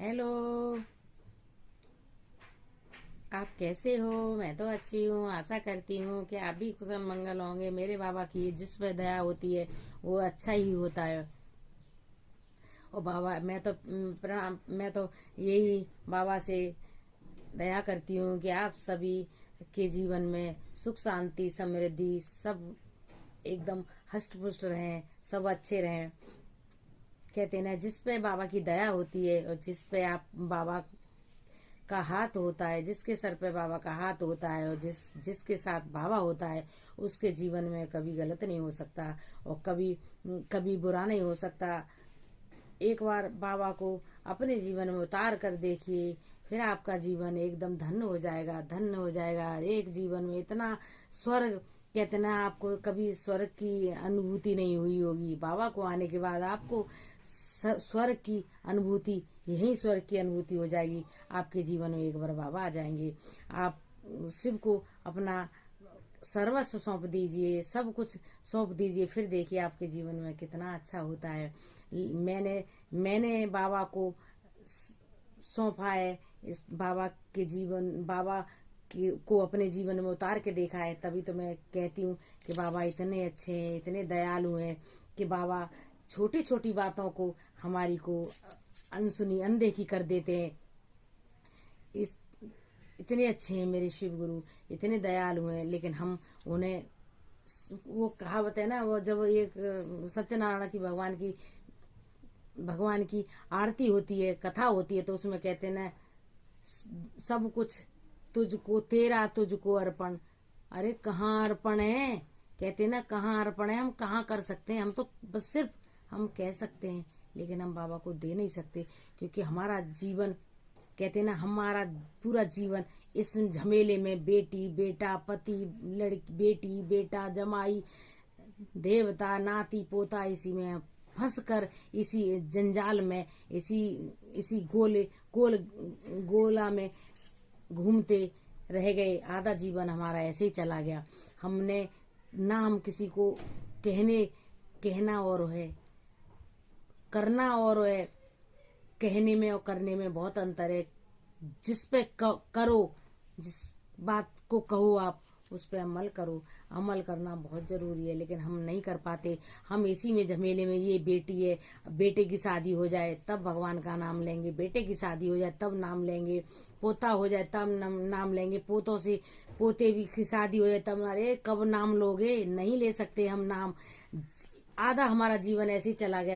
Hello. आप कैसे हो? मैं तो अच्छी हूँ। आशा करती हूँ कि आप भी कुशल मंगल होंगे। मेरे बाबा की जिस पर दया होती है वो अच्छा ही होता है। और बाबा मैं तो प्रणाम, मैं तो यही बाबा से दया करती हूँ कि आप सभी के जीवन में सुख शांति समृद्धि सब एकदम हष्ट पुष्ट रहें, सब अच्छे रहें। कहते हैं ना, जिस पे बाबा की दया होती है और जिस पे आप बाबा का हाथ होता है, जिसके सर पे बाबा का हाथ होता है और जिसके साथ बाबा होता है, उसके जीवन में कभी गलत नहीं हो सकता और कभी कभी बुरा नहीं हो सकता। एक बार बाबा को अपने जीवन में उतार कर देखिए, फिर आपका जीवन एकदम धन्य हो जाएगा, धन्य हो जाएगा। एक जीवन में इतना स्वर्ग, कहते ना, आपको कभी स्वर्ग की अनुभूति नहीं हुई होगी। बाबा को आने के बाद आपको स्वर्ग की अनुभूति, यही स्वर्ग की अनुभूति हो जाएगी। आपके जीवन में एक बार बाबा आ जाएंगे, आप शिव को अपना सर्वस्व सौंप दीजिए, सब कुछ सौंप दीजिए, फिर देखिए आपके जीवन में कितना अच्छा होता है। मैंने मैंने बाबा को सौंपा है। इस बाबा के जीवन, बाबा को अपने जीवन में उतार के देखा है, तभी तो मैं कहती हूँ कि बाबा इतने अच्छे हैं, इतने दयालु हैं कि बाबा छोटी छोटी बातों को हमारी को अनसुनी अनदेखी कर देते हैं। इस इतने अच्छे हैं मेरे शिव गुरु, इतने दयालु हैं, लेकिन हम उन्हें, वो कहावत है ना, वो जब एक सत्यनारायण की भगवान की आरती होती है, कथा होती है, तो उसमें कहते हैं ना, सब कुछ तुझको, तेरा तुझको अर्पण। अरे कहाँ अर्पण है? कहते ना, कहाँ अर्पण है? हम कहाँ कर सकते हैं? हम तो बस सिर्फ हम कह सकते हैं, लेकिन हम बाबा को दे नहीं सकते, क्योंकि हमारा जीवन, कहते ना, हमारा पूरा जीवन इस झमेले में, बेटी बेटा पति लड़की, बेटी बेटा जमाई देवता नाती पोता, इसी में फंस कर, इसी जंजाल में, इसी इसी गोला में घूमते रह गए। आधा जीवन हमारा ऐसे ही चला गया। हमने ना, हम किसी को कहना और है, करना और है। कहने में और करने में बहुत अंतर है। जिस पे करो, जिस बात को कहो आप, उस पे अमल करो। अमल करना बहुत जरूरी है, लेकिन हम नहीं कर पाते। हम इसी में झमेले में, ये बेटी है, बेटे की शादी हो जाए तब भगवान का नाम लेंगे, बेटे की शादी हो जाए तब नाम लेंगे, पोता हो जाए तब नाम लेंगे, पोतों से पोते भी की शादी हो जाए तब। अरे कब नाम लोगे? नहीं ले सकते हम नाम। आधा हमारा जीवन ऐसे ही चला गया।